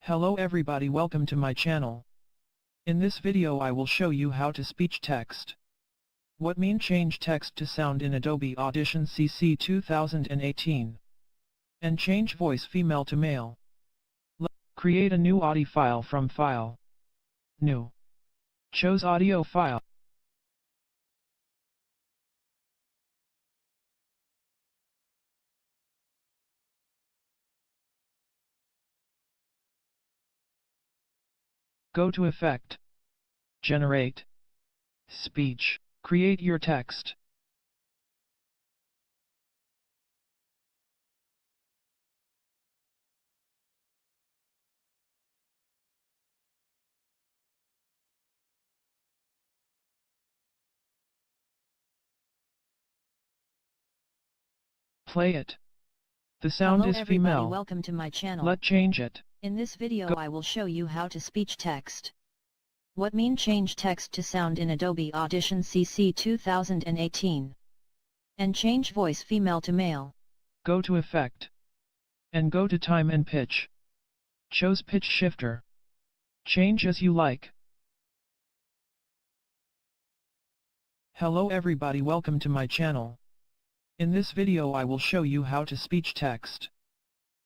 Hello everybody, welcome to my channel. In this video I will show you how to speech text. What mean change text to sound in Adobe Audition CC 2018. And change voice female to male. Create a new audio file from File. New. Choose audio file. Go to Effect. Generate. Speech. Create your text. Play it. The sound is female. Welcome to my channel. Let's change it. In this video I will show you how to speech text. What mean change text to sound in Adobe Audition CC 2018. And change voice female to male. Go to Effect. And go to Time and Pitch. Choose Pitch Shifter. Change as you like. Hello everybody, welcome to my channel. In this video I will show you how to speech text.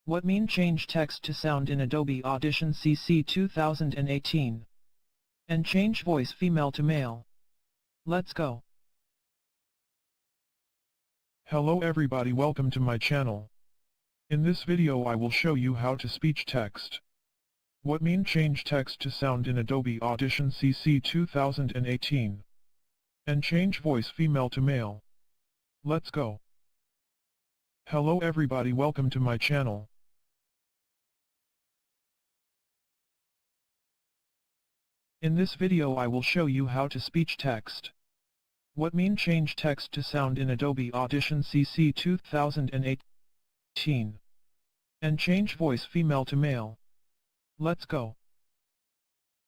What mean change text to sound in Adobe Audition CC 2018. And change voice female to male. Let's go. Hello everybody, welcome to my channel. In this video I will show you how to speech text. What mean change text to sound in Adobe Audition CC 2018. And change voice female to male. Let's go. Hello everybody, welcome to my channel. In this video I will show you how to speech text. What mean change text to sound in Adobe Audition CC 2018. And change voice female to male. Let's go.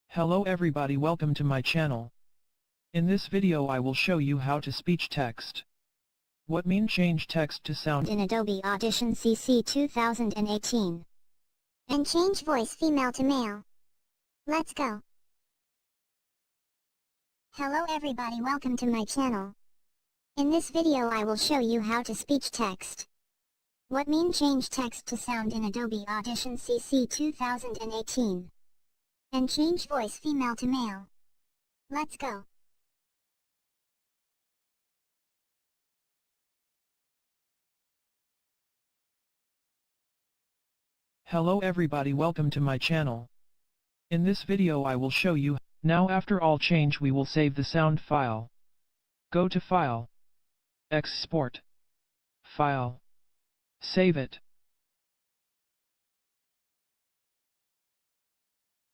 Hello everybody, welcome to my channel. In this video I will show you how to speech text. What mean change text to sound in Adobe Audition CC 2018. And change voice female to male. Let's go. Hello everybody, welcome to my channel. In this video I will show you how to speech text. What mean change text to sound in Adobe Audition CC 2018. And change voice female to male. Let's go. Hello everybody, welcome to my channel. In this video I will show you. Now after all change we will save the sound file. Go to File. Export. File. Save it.